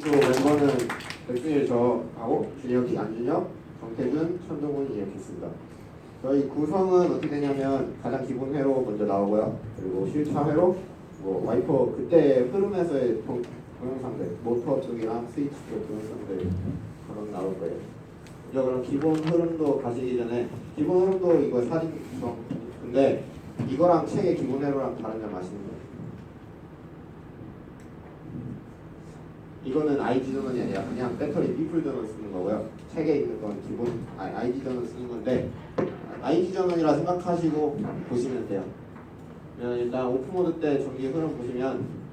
주 멤버는 백준일 저하고 준혁이, 안준혁, 정태준, 천동훈이 이렇게 있습니다. 저희 구성은 어떻게 되냐면 가장 기본 회로 먼저 나오고요. 그리고 실차 회로, 뭐 와이퍼 그때 흐름에서의 동영상들, 모터 쪽이랑 스위치 쪽 동영상들 그런 나올 거예요. 먼저 그럼 기본 흐름도 가시기 전에 기본 흐름도 이거 사진 구성. 근데 이거랑 책의 기본 회로랑 다른 점 아시는 거예요? 이거는 IG 전원이 아니라 그냥 배터리 B풀 전원 쓰는 거고요. 책에 있는 건 기본 IG 전원 쓰는 건데 IG 전원이라 생각하시고 보시면 돼요. 일단 오프 모드 때 전기 흐름 보시면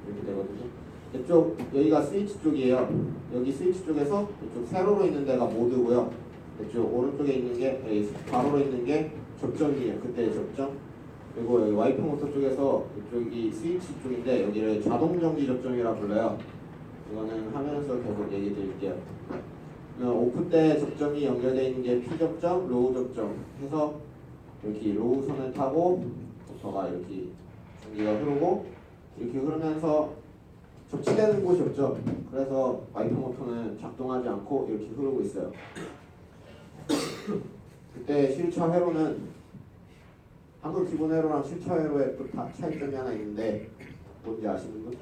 이렇게 되거든요. 이쪽 여기가 스위치 쪽이에요. 여기 스위치 쪽에서 이쪽 세로로 있는 데가 모드고요. 이쪽 오른쪽에 있는 게 여기 가로로 있는 게 접점이에요. 그때의 접점. 그리고 여기 와이프 모터 쪽에서 이쪽이 스위치 쪽인데 여기를 자동 정지 접점이라 불러요. 이거는 하면서 계속 얘기 드릴게요. 오프 때 접점이 연결되어 있는 게 P 접점, 로우 접점 해서 이렇게 로우 선을 타고 모터가 이렇게 전기가 흐르고 이렇게 흐르면서 접지되는 곳이 없죠. 그래서 와이프 모터는 작동하지 않고 이렇게 흐르고 있어요. 그때 실차 회로는 한국 기본 회로랑 실차 회로의 또 차이점이 하나 있는데 뭔지 아시는 분?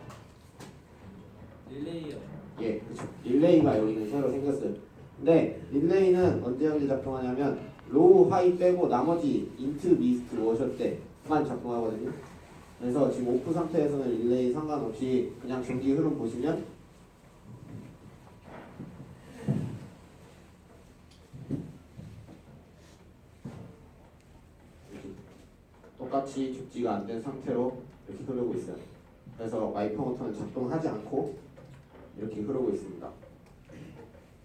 릴레이요. 예, 그렇죠. 릴레이가 여기는 새로 생겼어요. 근데 릴레이는 언제 작동하냐면 로우, 하이 빼고 나머지 인트, 미스트, 워셔 때만 작동하거든요. 그래서 지금 오프 상태에서는 릴레이 상관없이 그냥 전기 흐름 보시면 똑같이 죽지가 안 된 상태로 이렇게 흐르고 있어요. 그래서 와이퍼 모터는 작동하지 않고 이렇게 흐르고 있습니다.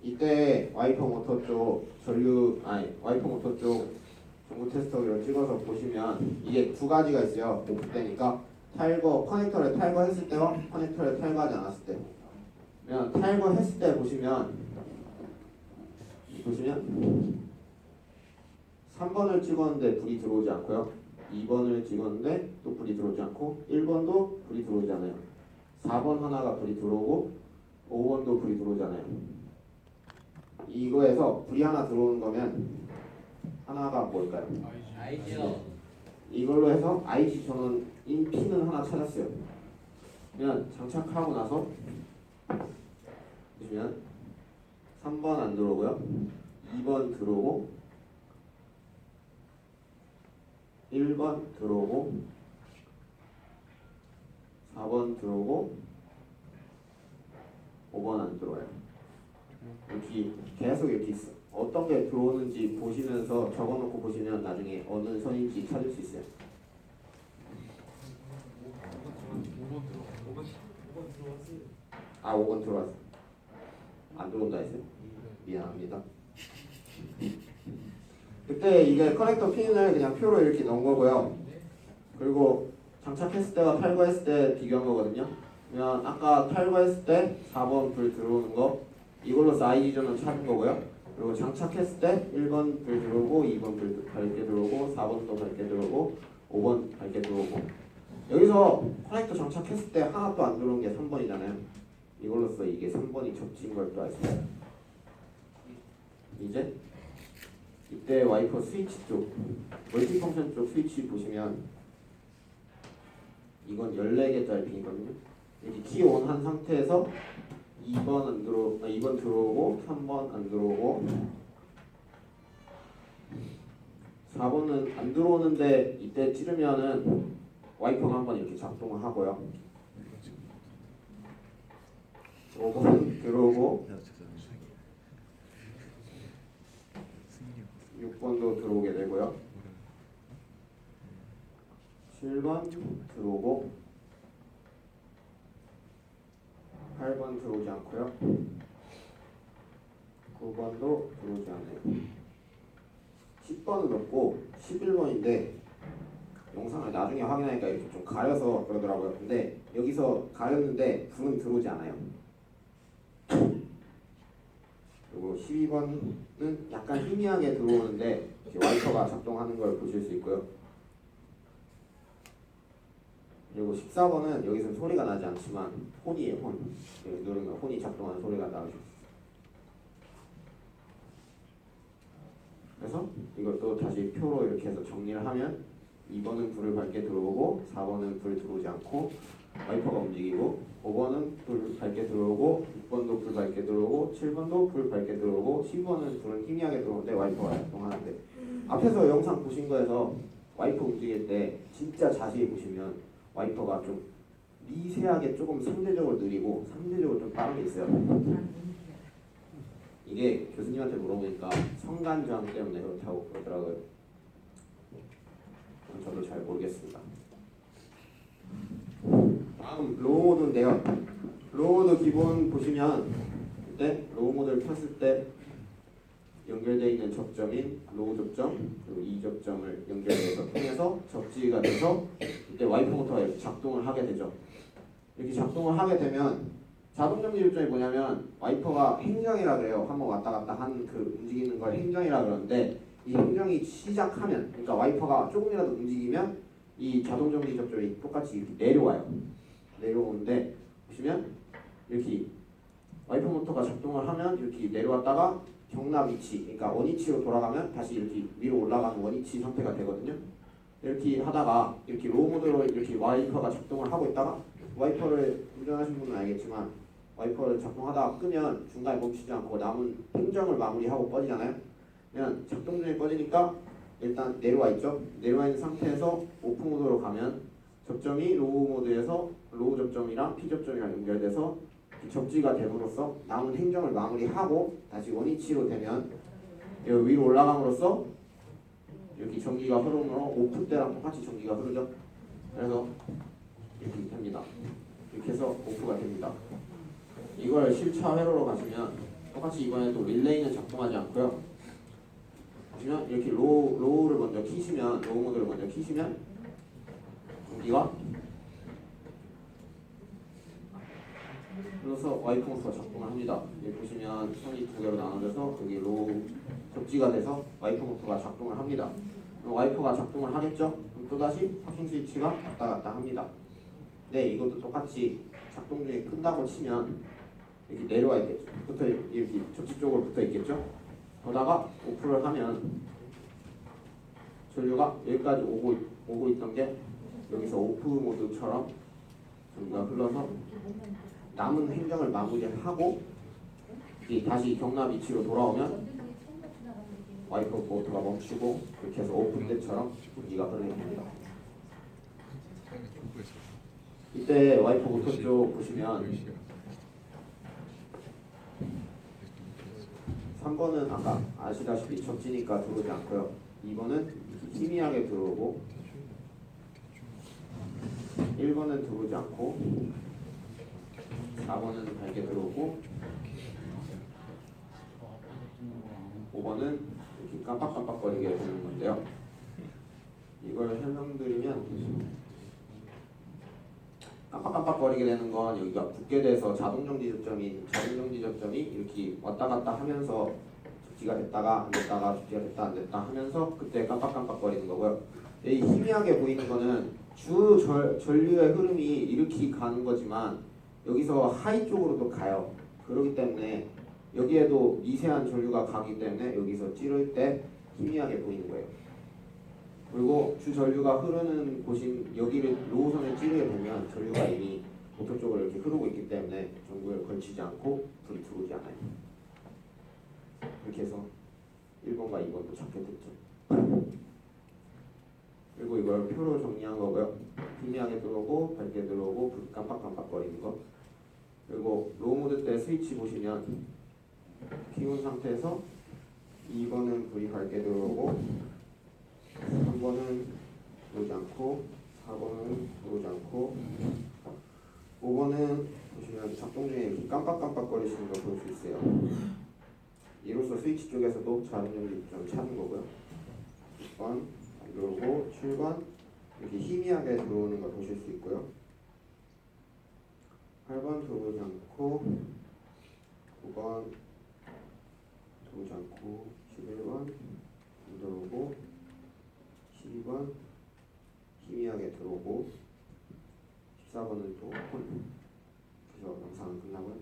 이때 와이퍼 모터 쪽 와이퍼 모터 쪽 전구 테스터기로 찍어서 보시면 이게 두 가지가 있어요. 오프 때니까 커넥터를 탈거했을 때와 커넥터를 탈거하지 않았을 때. 그러면 탈거했을 때 보시면 3번을 찍었는데 불이 들어오지 않고요. 2번을 찍었는데 또 불이 들어오지 않고 1번도 불이 들어오지 않아요. 4번 하나가 불이 들어오고 5번도 불이 들어오지 않아요. 이거에서 불이 하나 들어오는 거면 하나가 뭘까요? 아이디어. 이걸로 해서 IG 전원인 P는 하나 찾았어요. 그러면 장착하고 나서 보시면 3번 안 들어오고요. 2번 들어오고 1번 들어오고 4번 들어오고 5번 안 들어와요. 여기 계속 이렇게 있어. 어떤 게 들어오는지 보시면서 적어놓고 보시면 나중에 어느 선인지 찾을 수 있어요. 5번 들어왔어. 안 들어온다 했어요? 미안합니다. 그때 이게 커넥터 핀을 그냥 표로 이렇게 넣은 거고요. 그리고 장착했을 때와 탈거했을 때 비교한 거거든요. 그러면 아까 탈거했을 때 4번 불 들어오는 거 이걸로서 IG 전원 찾은 거고요. 그리고 장착했을 때 1번 불 들어오고 2번 불 밝게 들어오고 4번도 밝게 들어오고 5번 밝게 들어오고 여기서 커넥터 장착했을 때 하나도 안 들어온 게 3번이잖아요. 이걸로써 이게 3번이 접지인 걸 또 알 수 있어요. 이제 이때 와이퍼 스위치 쪽 멀티펑션 쪽 스위치 보시면 이건 14개짜리 핀이거든요. 이렇게 키온 한 상태에서 2번 들어오고 3번 안 들어오고 4번은 안 들어오는데 이때 찌르면은 와이퍼가 한번 이렇게 작동을 하고요. 5번 들어오고 6번도 들어오게 되고요. 7번 들어오고 8번 들어오지 않고요. 9번도 들어오지 않아요. 10번은 없고 11번인데 영상을 나중에 확인하니까 이렇게 좀 가려서 그러더라고요. 근데 여기서 가렸는데 불은 들어오지 않아요. 그리고 12번은 약간 희미하게 들어오는데 와이퍼가 작동하는 걸 보실 수 있고요. 그리고 14번은 여기서는 소리가 나지 않지만 혼이에요. 혼. 여기 누르면 혼이 작동하는 소리가 나죠. 그래서 이것도 다시 표로 이렇게 해서 정리를 하면 2번은 불을 밝게 들어오고 4번은 불 들어오지 않고 와이퍼가 움직이고 5번은 불 밝게 들어오고 6번도 불 밝게 들어오고 7번도 불 밝게 들어오고 10번은 불은 희미하게 들어오는데 와이퍼가 작동하는데 앞에서 영상 보신 거에서 와이퍼 움직일 때 진짜 자세히 보시면 와이퍼가 좀 미세하게 조금 상대적으로 느리고 상대적으로 좀 빠른 게 있어요. 이게 교수님한테 물어보니까 성간 저항 때문에 그렇다고 그러더라고요. 저도 잘 모르겠습니다. 다음 로우 모드인데요. 로우 모드 기본 보시면 그때 로우 모드를 켰을 때 연결되어 있는 접점인 로우 접점 그리고 이 접점을 연결해서 통해서 접지가 돼서 이때 와이퍼 모터가 이렇게 작동을 하게 되죠. 이렇게 작동을 하게 되면 자동 정지 조정이 뭐냐면 와이퍼가 행정이라 그래요. 한번 왔다 갔다 하는 그 움직이는 걸 행정이라 그러는데 이 행정이 시작하면 그러니까 와이퍼가 조금이라도 움직이면 이 자동 정지 접점이 똑같이 이렇게 내려와요. 내려오는데 보시면 이렇게 와이퍼 모터가 작동을 하면 이렇게 내려왔다가 경납 위치 그러니까 원위치로 돌아가면 다시 이렇게 위로 올라가는 원위치 상태가 되거든요. 이렇게 하다가 이렇게 로우 모드로 이렇게 와이퍼가 작동을 하고 있다가 와이퍼를 운전하신 분은 알겠지만 와이퍼를 작동하다가 끄면 중간에 멈추지 않고 남은 행정을 마무리하고 꺼지잖아요. 그러면 작동 중에 꺼지니까 일단 내려와 있죠. 내려와 있는 상태에서 오프 모드로 가면 접점이 로우 모드에서 로우 접점이랑 P 접점이랑 연결돼서 접지가 됨으로써 남은 행정을 마무리하고 다시 원위치로 되면 여기 위로 올라감으로써 이렇게 전기가 흐르므로 오프 때랑 똑같이 전기가 흐르죠. 그래서 이렇게 됩니다. 이렇게 해서 오프가 됩니다. 이걸 실차 회로로 가시면 똑같이 이번에도 릴레이는 작동하지 않고요. 보시면 이렇게 로우를 먼저 키시면 로우 모드를 먼저 키시면 전기가 그래서 와이퍼 모터가 작동을 합니다. 여기 보시면 선이 두 개로 나눠져서 여기 로우 접지가 돼서 와이퍼 모터가 작동을 합니다. 와이퍼가 작동을 하겠죠? 그럼 또다시 파킹 스위치가 왔다 갔다 합니다. 네, 이것도 똑같이 작동 중에 끈다고 치면 이렇게 내려와 있겠죠. 이렇게 접지 쪽으로 붙어 있겠죠. 그러다가 오프를 하면 전류가 여기까지 오고 있던 게 여기서 오프 모드처럼 전기가 흘러서 남은 행정을 마무리하고 다시 경납 위치로 돌아오면 와이퍼 모터가 멈추고 이렇게 해서 오프 때처럼 전기가 흐르게 됩니다. 이때 와이퍼 모터 쪽 보시면 3번은 아까 아시다시피 접지니까 들어오지 않고요. 2번은 희미하게 들어오고 1번은 들어오지 않고 4번은 밝게 들어오고 5번은 이렇게 깜빡깜빡거리게 되는 건데요. 이걸 설명드리면 깜빡깜빡거리게 되는 건 여기가 붙게 돼서 자동정지 접점이 이렇게 왔다 갔다 하면서 접지가 됐다가 안 됐다가 접지가 됐다 안 됐다 하면서 그때 깜빡깜빡거리는 거고요. 이 희미하게 보이는 거는 전류의 흐름이 이렇게 가는 거지만 여기서 하이 쪽으로도 가요. 그렇기 때문에 여기에도 미세한 전류가 가기 때문에 여기서 찌를 때 희미하게 보이는 거예요. 그리고 주 전류가 흐르는 곳인 여기를 로우선에 찌르게 되면 전류가 이미 모터 쪽으로 이렇게 흐르고 있기 때문에 전구에 걸치지 않고 불이 들어오지 않아요. 이렇게 해서 1번과 2번도 찾게 됐죠. 그리고 이걸 표로 정리한 거고요. 희미하게 들어오고 밝게 들어오고 불 깜빡깜빡거리는 거. 그리고 로우 모드 때 스위치 보시면 키운 상태에서 2번은 불이 밝게 들어오고 3번은 들어오지 않고 4번은 들어오지 않고 5번은 보시면 작동 중에 이렇게 깜빡깜빡거리시는 거 볼 수 있어요. 이로써 스위치 쪽에서도 자동정지 좀 찾은 거고요. 6번 안 들어오고 7번 이렇게 희미하게 들어오는 걸 보실 수 있고요. 8번 들어오지 않고 9번 들어오지 않고 11번 안 들어오고 12번 희미하게 들어오고 14번은 또 그래서 영상은 끝나고요.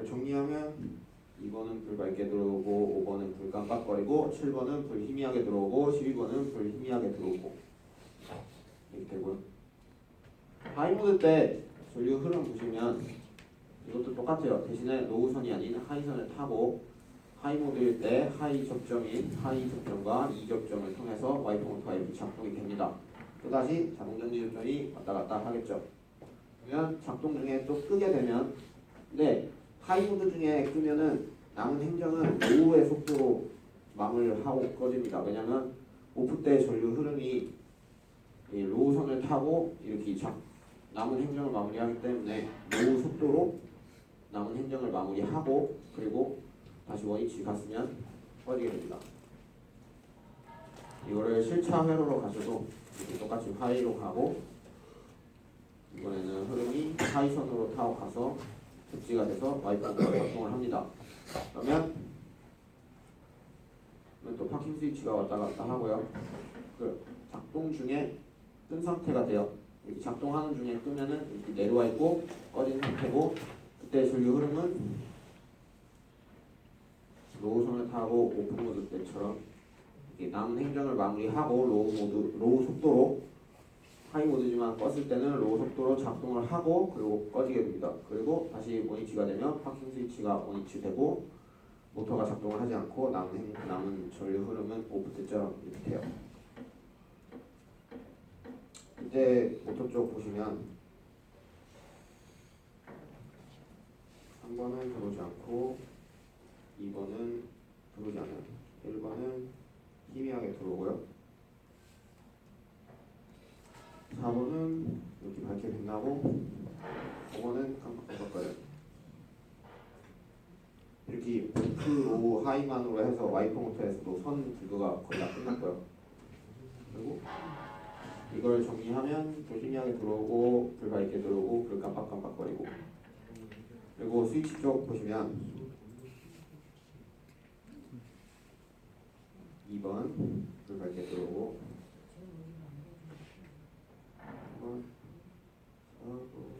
정리하면 2번은 불 밝게 들어오고 5번은 불 깜빡거리고 7번은 불 희미하게 들어오고 12번은 불 희미하게 들어오고 이렇게 되고요. 하이모드 때 전류 흐름 보시면 이것도 똑같아요. 대신에 로우선이 아닌 하이선을 타고 하이모드일 때 하이 접점인 하이 접점과 이 접점을 통해서 와이퍼 모터가 이렇게 작동이 됩니다. 또다시 자동정지 접점이 왔다 갔다 하겠죠. 그러면 작동 중에 또 끄게 되면 하이모드 중에 끄면은 남은 행정은 로우의 속도로 마무리를 하고 꺼집니다. 왜냐면 오프 때 전류 흐름이 이 로우선을 타고 이렇게 남은 행정을 마무리하기 때문에 로우 속도로 남은 행정을 마무리하고 그리고 다시 원위치 갔으면 꺼지게 됩니다. 이거를 실차 회로로 가셔도 이렇게 똑같이 하이로 가고 이번에는 흐름이 하이선으로 타고 가서 급지가 돼서 와이퍼가 작동을 합니다. 그러면 또 파킹 스위치가 왔다 갔다 하고요. 그 작동 중에 끈 상태가 돼요. 이렇게 작동하는 중에 끄면은 이렇게 내려와 있고 꺼진 상태고 그때 전류 흐름은 로우선을 타고 오픈 모드 때처럼 이렇게 남은 행정을 마무리하고 로우 속도로 하이 모드지만 껐을 때는 로우 속도로 작동을 하고 그리고 꺼지게 됩니다. 그리고 다시 원위치가 되면 파킹 스위치가 원위치 되고 모터가 작동을 하지 않고 남은 전류 흐름은 오프 때처럼 이렇게 돼요. 이제 모터 쪽 보시면 3번은 들어오지 않고 2번은 들어오지 않아요. 1번은 희미하게 들어오고요. 4번은 이렇게 밝게 빛나고 5번은 깜빡깜빡거려요. 이렇게 오프, 로우, 하이만으로 해서 와이퍼 모터에서도 선 구조가 거의 다 끝났고요. 그리고 이걸 정리하면 불 희미하게 들어오고 불 밝게 들어오고 불 깜빡깜빡거리고 그리고 스위치 쪽 보시면 2번 불 밝게 들어오고 3번 5번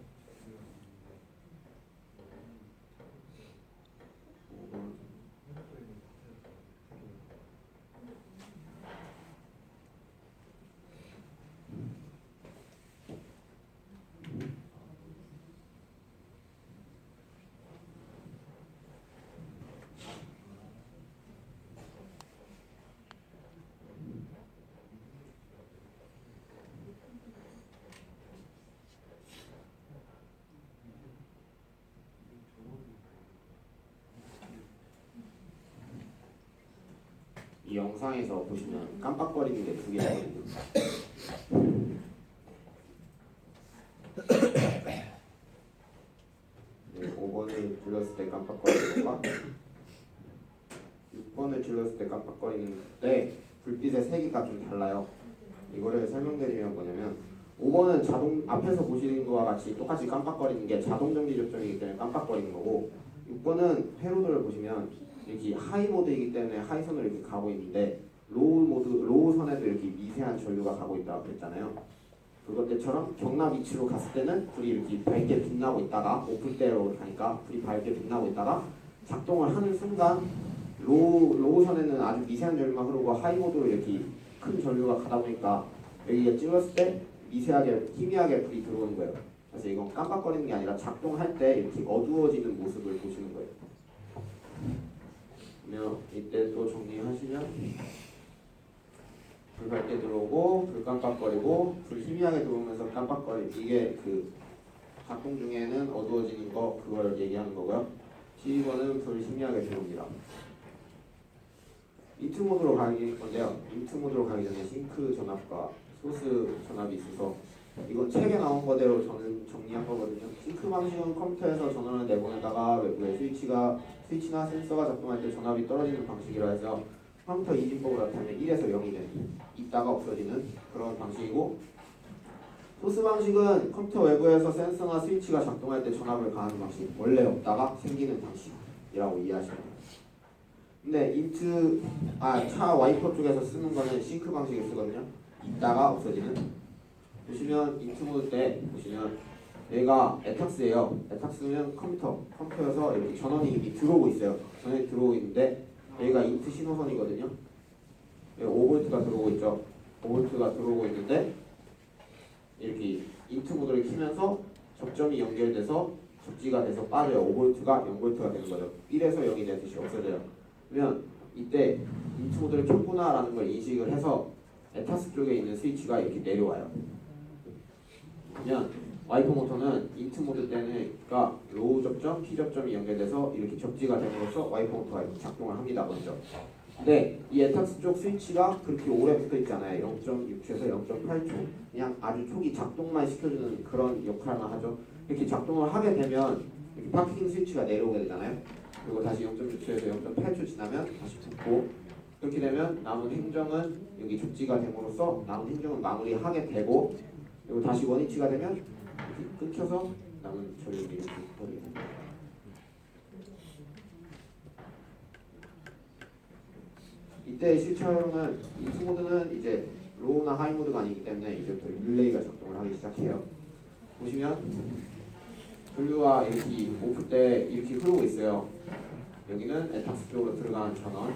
이 영상에서 보시면 깜빡거리는 게 두 개거든요. 네, 5번을 불렀을 때 깜빡거리는 것과 6번을 질렀을 때 깜빡거리는데 불빛의 세기가 좀 달라요. 이거를 설명드리면 뭐냐면 5번은 자동 앞에서 보시는 거와 같이 똑같이 깜빡거리는 게 자동 정지 접점이기 때문에 깜빡거리는 거고 6번은 회로도를 보시면 이렇게 하이 모드이기 때문에 하이선으로 이렇게 가고 있는데 로우 선에도 이렇게 미세한 전류가 가고 있다고 그랬잖아요. 그것 때처럼 경납 위치로 갔을 때는 불이 이렇게 밝게 빛나고 있다가 오픈 때로 가니까 불이 밝게 빛나고 있다가 작동을 하는 순간 로우선에는 아주 미세한 전류만 흐르고 하이 모드로 이렇게 큰 전류가 가다 보니까 여기가 찍었을 때 미세하게 희미하게 불이 들어오는 거예요. 그래서 이건 깜빡거리는 게 아니라 작동할 때 이렇게 어두워지는 모습을 보시는 거예요. 그러면 이때 또 정리하시면 불 밝게 들어오고 불 깜빡거리고 불 희미하게 들어오면서 이게 그 작동 중에는 어두워지는 거 그걸 얘기하는 거고요. 12번은 불 희미하게 들어옵니다. 인트 모드로 가기 건데요. 인트 모드로 가기 전에 싱크 전압과 소스 전압이 있어서 이건 책에 나온 거대로 저는 정리한 거거든요. 싱크 방식은 컴퓨터에서 전원을 내보내다가 외부에 스위치나 센서가 작동할 때 전압이 떨어지는 방식이라 해서 컴퓨터 이진법으로 나타내면 1에서 0이 되는 있다가 없어지는 그런 방식이고 소스 방식은 컴퓨터 외부에서 센서나 스위치가 작동할 때 전압을 가하는 방식 원래 없다가 생기는 방식이라고 이해하시면 돼요. 근데 차 와이퍼 쪽에서 쓰는 거는 싱크 방식을 쓰거든요. 있다가 없어지는 보시면 인트 모드 때 보시면 얘가 에탁스예요. 에탁스는 컴퓨터여서 이렇게 전원이 이미 들어오고 있어요. 전원이 들어오고 있는데 여기가 인트 신호선이거든요. 여기 5V가 들어오고 있죠. 5V가 들어오고 있는데 이렇게 인트 모드를 키면서 접점이 연결돼서 접지가 돼서 빠져요. 5V가 0V가 되는 거죠. 1에서 0이 되듯이 없어져요. 그러면 이때 인트 모드를 켰구나라는 걸 인식을 해서 에타스 쪽에 있는 스위치가 이렇게 내려와요. 그러면 와이퍼 모터는 인트 모드 때는 그러니까 로우 접점, P 접점이 연결돼서 이렇게 접지가 됨으로써 와이퍼 모터가 이렇게 작동을 합니다. 먼저. 근데 이 에탁스 쪽 스위치가 그렇게 오래 붙어 있잖아요. 0.6초에서 0.8초. 그냥 아주 초기 작동만 시켜주는 그런 역할만 하죠. 이렇게 작동을 하게 되면 이렇게 파킹 스위치가 내려오게 되잖아요. 그리고 다시 0.6초에서 0.8초 지나면 다시 붙고 그렇게 되면 남은 행정은 여기 접지가 됨으로써 남은 행정은 마무리하게 되고 그리고 다시 원위치가 되면 이렇게 끊겨서 남은 전력이 이렇게 버리게 됩니다. 이때 실체화로는 인트 모드는 이제 로우나 하이 모드가 아니기 때문에 이제부터 릴레이가 작동을 하기 시작해요. 보시면 전류가 이렇게 오프 때 이렇게 흐르고 있어요. 여기는 에탁스 쪽으로 들어가는 전원.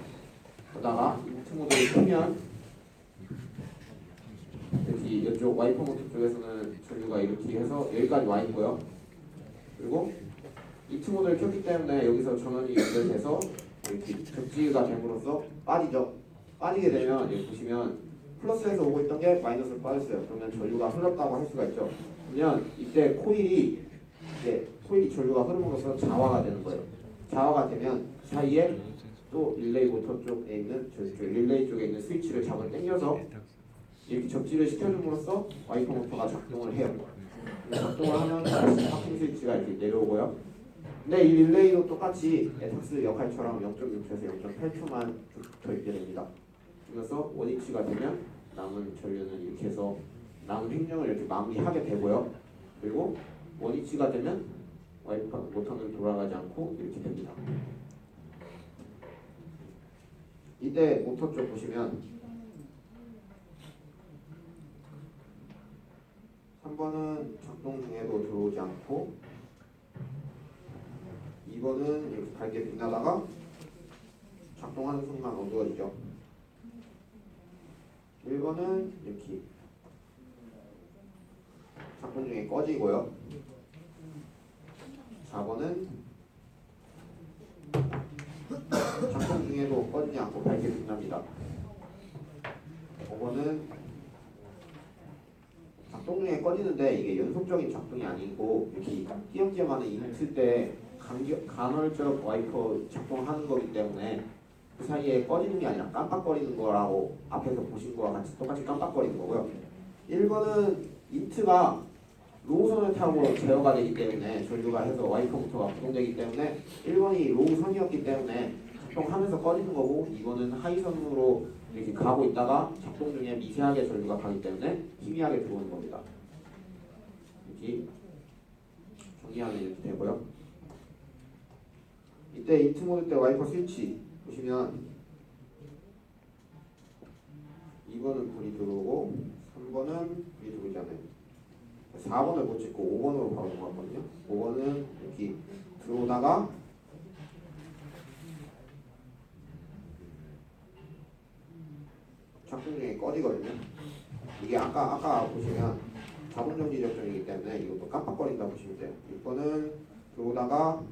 그러다가 인트 모드를 켜면 이렇게 이쪽 와이퍼 모터 쪽에서는 전류가 이렇게 해서 여기까지 와 있고요. 그리고 인트 모드를 켰기 때문에 여기서 전원이 연결돼서 이렇게 접지가 됨으로써 빠지죠. 빠지게 되면 여기 보시면 플러스에서 오고 있던 게 마이너스로 빠졌어요. 그러면 전류가 흘렀다고 할 수가 있죠. 그러면 이때 코일이 전류가 흐름으로써 자화가 되는 거예요. 자화가 되면 사이에 또 릴레이 모터 쪽에 있는 릴레이 쪽에 있는 스위치를 잡아 당겨서 이렇게 접지를 시켜줌으로써 와이퍼 모터가 작동을 해요. 작동을 하면 다시 파킹 스위치가 이렇게 내려오고요. 근데 이 릴레이도 똑같이 에탁스 역할처럼 0.6초에서 0.8초만 붙어 있게 됩니다. 그래서 원위치가 되면 남은 전류는 이렇게 해서 남은 행정을 이렇게 마무리하게 되고요. 그리고 원위치가 되면 와이퍼 모터는 돌아가지 않고 이렇게 됩니다. 이때 모터 쪽 보시면 3번은 작동 중에도 들어오지 않고 2번은 이렇게 밝게 빛나다가 작동하는 순간 어두워지죠. 1번은 이렇게 작동 중에 꺼지고요. 4번은 작동 중에도 꺼지지 않고 밝게 빛납니다. 5번은 작동 중에 꺼지는데 이게 연속적인 작동이 아니고 이렇게 띄엄띄엄하는 인트 때 간헐적 와이퍼 작동하는 거기 때문에 그 사이에 꺼지는 게 아니라 깜빡거리는 거라고 앞에서 보신 거와 같이 똑같이 깜빡거리는 거고요. 1번은 인트가 로우선을 타고 제어가 되기 때문에 전류가 해서 와이퍼 모터가 구동되기 때문에 1번이 로우선이었기 때문에 작동하면서 꺼지는 거고 2번은 하이선으로 이렇게 가고 있다가 작동 중에 미세하게 전류가 가기 때문에 희미하게 들어오는 겁니다. 이렇게 정리하면 이렇게 되고요. 이때 인트 모드 때 와이퍼 스위치 보시면 2번은 불이 들어오고 3번은 불이 들어오지 않아요. 4번을 못 찍고 5번으로 바로 넘어갔거든요. 5번은 이렇게 들어오다가 작동 중에 꺼지거든요. 이게 아까 보시면 자동정지 접점이기 때문에 이것도 깜빡거린다 보시면 돼요. 6번은 들어오다가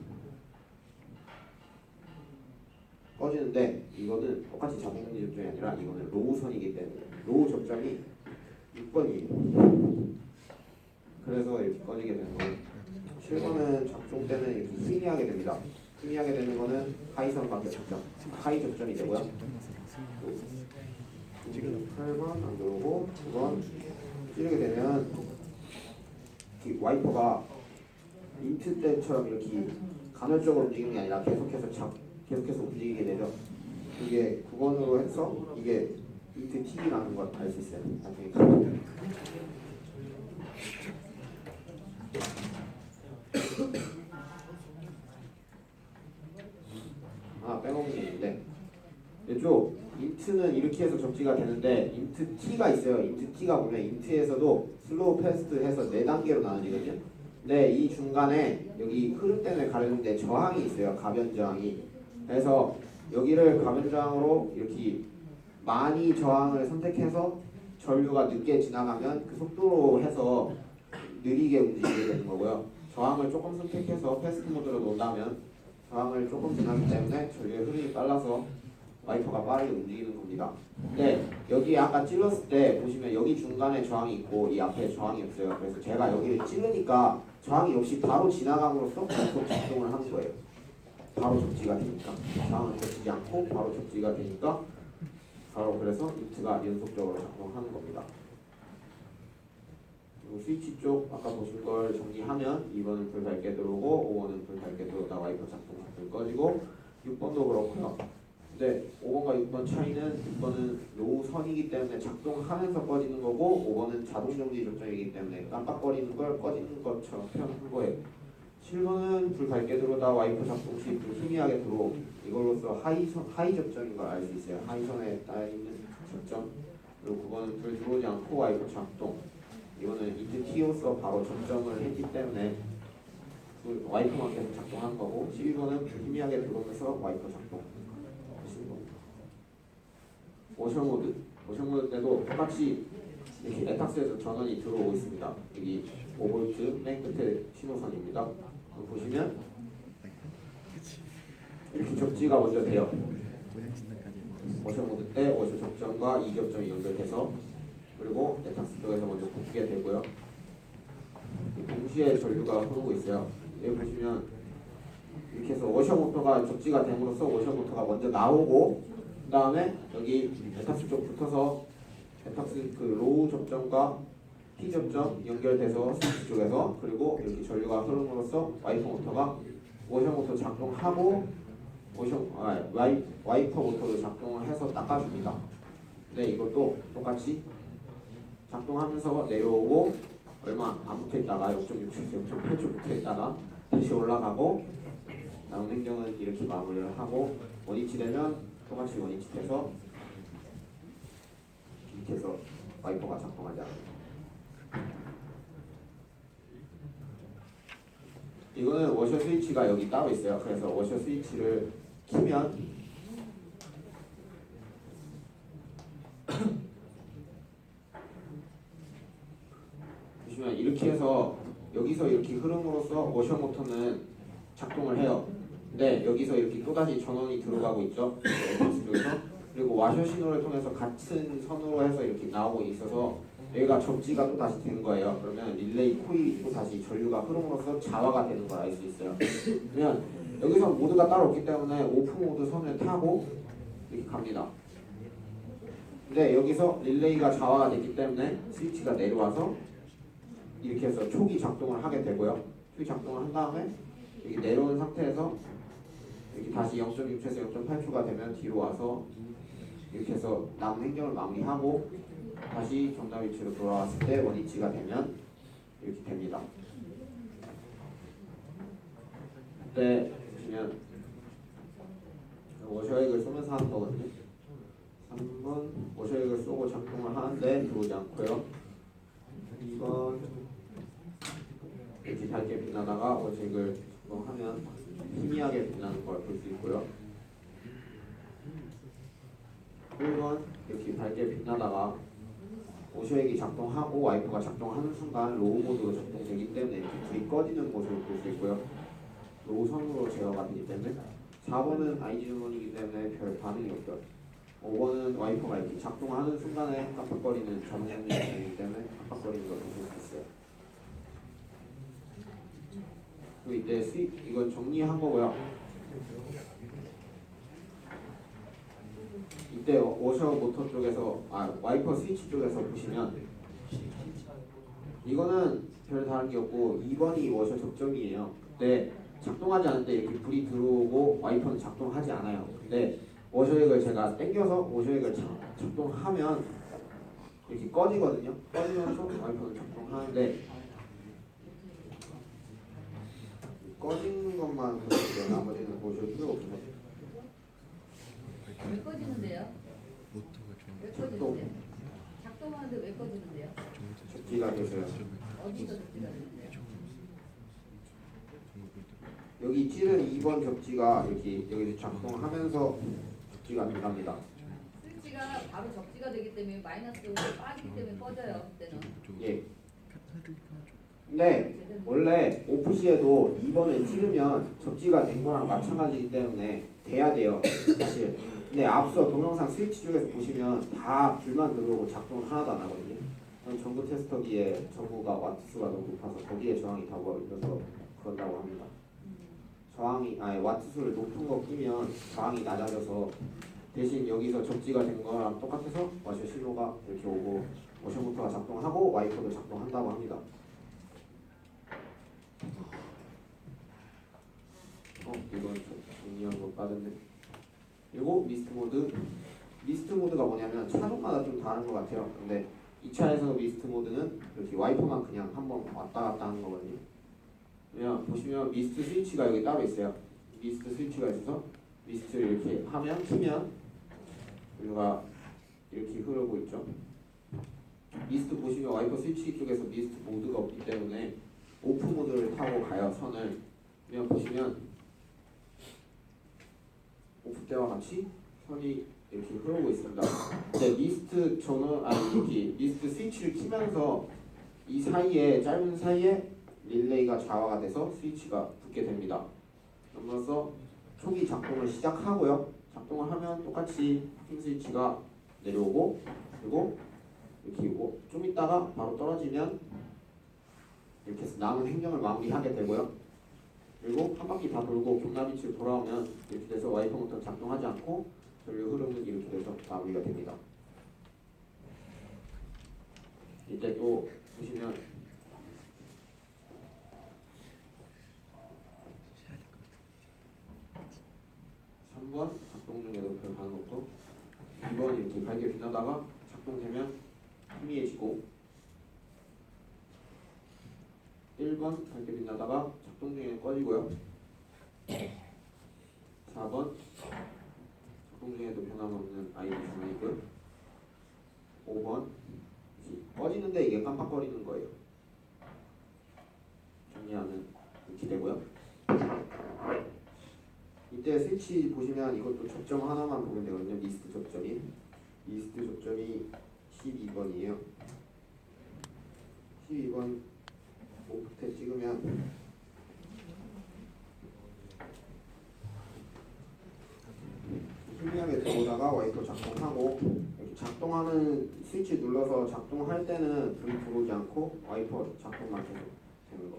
꺼지는데 이거는 똑같이 자동정지 접점이 아니라 이거는 로우선이기 때문에 로우 접점이 6번이에요. 그래서 이렇게 꺼지게 되는 거예요. 7번은 작동 때는 이렇게 희미하게 됩니다. 희미하게 되는 거는 하이선 관계 접점, 하이 접점이 되고요. 8번 안 들어오고 9번 찌르게 되면 와이퍼가 인트 때처럼 이렇게 간헐적으로 움직이는 게 아니라 계속해서 움직이게 되죠. 이게 9번으로 해서 이게 인트 TV라는 걸 알 수 있어요. 나중에 빼먹은 게 있는데 이쪽 인트는 이렇게 해서 접지가 되는데 인트 T가 있어요. 인트 T가 보면 인트에서도 슬로우 패스트 해서 4단계로 나눠지거든요. 네, 이 중간에 여기 흐름 때문에 가려는데 저항이 있어요. 가변 저항이. 그래서 여기를 가변 저항으로 이렇게 많이 저항을 선택해서 전류가 늦게 지나가면 그 속도로 해서 느리게 움직이게 되는 거고요. 저항을 조금 선택해서 패스트 모드로 놓는다면 저항을 조금 지나기 때문에 전류의 흐름이 빨라서 와이퍼가 빠르게 움직이는 겁니다. 근데 여기 아까 찔렀을 때 보시면 여기 중간에 저항이 있고 이 앞에 저항이 없어요. 그래서 제가 여기를 찌르니까 저항이 없이 바로 지나감으로써 계속 작동을 하는 거예요. 바로 접지가 되니까 저항을 거치지 않고 바로 접지가 되니까 바로 그래서 루트가 연속적으로 작동하는 겁니다. 그리고 스위치 쪽 아까 보신 걸 정리하면 2번은 불 밝게 들어오고 5번은 불 밝게 들어오다 와이퍼 작동 꺼지고 6번도 그렇고요. 근데 5번과 6번 차이는 6번은 노선이기 때문에 작동하면서 꺼지는 거고 5번은 자동 정지 조정이기 때문에 깜빡거리는 걸 꺼지는 것처럼 표현한 거예요. 7번은 불 밝게 들어오다 와이퍼 작동 시 불 희미하게 들어오 이걸로써 하이 접점인 걸 알 수 있어요. 하이선에 따라 있는 접점. 그리고 9번은 불 들어오지 않고 와이퍼 작동. 이거는 이트 T로서 바로 접점을 했기 때문에 그 와이퍼만 계속 작동하는 거고 12번은 불 희미하게 들어오면서 와이퍼 작동. 오션 모드 때도 똑같이 이렇게 에탁스에서 전원이 들어오고 있습니다. 여기 5V 맨 끝에 신호선입니다. 보시면 이렇게 접지가 먼저 돼요. 오션 모드 때 오션 접점과 이 접점이 연결돼서 그리고 에탁스 쪽에서 먼저 붙게 되고요. 동시에 전류가 흐르고 있어요. 여기 보시면 이렇게 해서 워셔 모터가 접지가 됨으로써 워셔 모터가 먼저 나오고 그 다음에 여기 에탁스 쪽 붙어서 에탁스 그 로우 접점과 T 접점 연결돼서 스위치 쪽에서 그리고 이렇게 전류가 흐름으로써 와이퍼 모터가 워셔 모터 작동하고 와이퍼 모터도 작동을 해서 닦아줍니다. 네, 이것도 똑같이 작동하면서 내려오고 얼마 안 붙어있다가 0.6초에서 0.8초 붙어있다가 다시 올라가고 다음 행정은 이렇게 마무리를 하고 원위치 되면 똑같이 원위치 돼서 이렇게 해서 와이퍼가 작동하지 않아요. 이거는 워셔 스위치가 여기 따로 있어요. 그래서 워셔 스위치를 키면 보시면 이렇게 해서 여기서 이렇게 흐름으로써 워셔 모터는 작동을 해요. 근데 여기서 이렇게 또다시 전원이 들어가고 있죠. 쪽에서 그리고 와셔 신호를 통해서 같은 선으로 해서 이렇게 나오고 있어서 여기가 접지가 또 다시 된 거예요. 그러면 릴레이 코일이 또 다시 전류가 흐름으로써 자화가 되는 걸 알 수 있어요. 그러면 여기서 모드가 따로 없기 때문에 오프 모드 선을 타고 이렇게 갑니다. 근데 여기서 릴레이가 자화가 됐기 때문에 스위치가 내려와서 이렇게 해서 초기 작동을 하게 되고요. 초기 작동을 한 다음에 여기 내려온 상태에서 여기 다시 0.6초에서 0.8초가 되면 뒤로 와서 이렇게 해서 남은 행정을 마무리하고 다시 정답 위치로 돌아왔을 때 원위치가 되면 이렇게 됩니다. 그때 보시면 워셔액을 쏘면서 하는 거거든요. 3번 워셔액을 쏘고 작동을 하는데 들어오지 않고요. 2번 이렇게 밝게 빛나다가 워셔액을 작동하면 희미하게 빛나는 걸 볼 수 있고요. 1번 이렇게 밝게 빛나다가 워셔액이 작동하고 와이퍼가 작동하는 순간 로우 모드로 작동되기 때문에 이렇게 불이 꺼지는 모습을 볼 수 있고요. 로우 선으로 제어가 되기 때문에 4번은 IG 전원이기 때문에 별 반응이 없죠. 5번은 와이퍼가 이렇게 작동하는 순간에 깜빡거리는 전원이 되기 때문에 깜빡거리는 걸 볼 수 있어요. 그리고 이때 이건 정리한 거고요. 이때 워셔 모터 쪽에서 와이퍼 스위치 쪽에서 보시면 이거는 별 다른 게 없고 2번이 워셔 접점이에요. 근데 작동하지 않는데 이렇게 불이 들어오고 와이퍼는 작동하지 않아요. 근데 워셔액을 제가 당겨서 워셔액을 작동하면 이렇게 꺼지거든요. 꺼지면서 와이퍼는 작동하는데 꺼지는 것만 보시면 나머지는 보실 필요 없어요. 왜 꺼지는데요? 왜 꺼지는데요? 작동하는데 왜 꺼지는데요? 접지가 돼서요. 어디서 접지가 되는데요? 여기 찌른 2번 접지가 이렇게 여기서 작동하면서 접지가 된답니다. 스위치가 바로 적지가 되기 때문에 마이너스로 빠지기 때문에 꺼져요. 그때는. 예. 근데 원래 오프시에도 2번을 찌르면 접지가 된 거랑 마찬가지이기 때문에 돼야 돼요. 사실. 근데 앞서 동영상 스위치 쪽에서 보시면 다 불만 들어오고 작동을 하나도 안 하거든요. 전구 테스터기에 전구가 와트수가 너무 높아서 거기에 저항이 다 모여서 그런다고 합니다. 와트수를 높은 거 끼면 저항이 낮아져서 대신 여기서 접지가 된 거랑 똑같아서 와셔 신호가 이렇게 오고 워셔부터가 작동하고 와이퍼도 작동한다고 합니다. 이건 정리한 거 빠졌네. 그리고 미스트 모드가 뭐냐면 차종마다 좀 다른 것 같아요. 근데 이 차에서 미스트 모드는 이렇게 와이퍼만 그냥 한번 왔다 갔다 하는 거거든요. 그냥 보시면 미스트 스위치가 여기 따로 있어요. 미스트 스위치가 있어서 미스트를 이렇게 하면 키면 우리가 이렇게 흐르고 있죠. 미스트 보시면 와이퍼 스위치 쪽에서 미스트 모드가 없기 때문에 오프 모드를 타고 가요. 선을 그냥 보시면 오프 때와 같이 선이 이렇게 흐르고 있습니다. 근데 미스트 이렇게 미스트 스위치를 키면서 이 사이에 짧은 사이에 릴레이가 좌화가 돼서 스위치가 붙게 됩니다. 그러면서 초기 작동을 시작하고요. 작동을 하면 똑같이 핑 스위치가 내려오고 그리고 이렇게 좀 있다가 바로 떨어지면 이렇게 해서 남은 행정을 마무리하게 되고요. 그리고 한 바퀴 다 돌고 경납 위치로 돌아오면 이렇게 돼서 와이퍼 모터는 작동하지 않고 전류 흐름은 이렇게 돼서 마무리가 됩니다. 이때 또 보시면 작동 중에도 별 반응 없고 2번 이렇게 밝게 빛나다가 작동되면 희미해지고 1번 밝게 빛나다가 작동 중에 꺼지고요. 4번 작동 중에도 변함없는 아이디 중이고요. 5번 꺼지는데 이게 깜빡거리는 거예요. 정리하면 이렇게 되고요. 이때 스위치 보시면 이것도 접점 하나만 보면 되거든요. 미스트 접점이 12번이에요. 12번 오프테 찍으면 희미하게 들어오다가 와이퍼 작동하고 이렇게 작동하는 스위치 눌러서 작동할 때는 불이 들어오지 않고 와이퍼 작동만 계속 되는 거.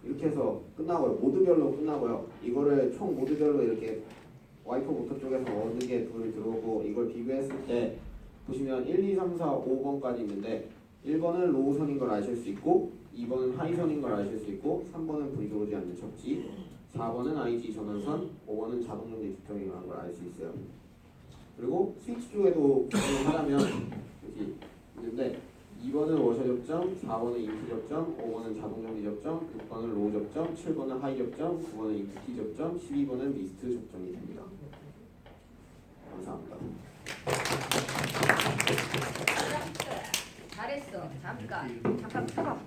이렇게 해서 끝나고요. 모드별로 끝나고요. 이거를 총 모드별로 이렇게 와이퍼 모터 쪽에서 어느 게 불이 들어오고 이걸 비교했을 때 보시면 1, 2, 3, 4, 5번까지 있는데 1번은 로우선인 걸 아실 수 있고 2번은 하이선인 걸 아실 수 있고 3번은 불이 들어오지 않는 접지 4번은 IG 전원선 5번은 자동정지 집정이라는 걸 알 수 있어요. 그리고 스위치 쪽에도 비교를 하자면 여기 있는데 2번은 워셔 접점, 4번은 인피 접점, 5번은 자동정지 접점, 6번은 로우 접점, 7번은 하이 접점, 9번은 인피 접점, 12번은 미스트 접점이 됩니다. 감사합니다. 잘했어. 잠깐 켜봐.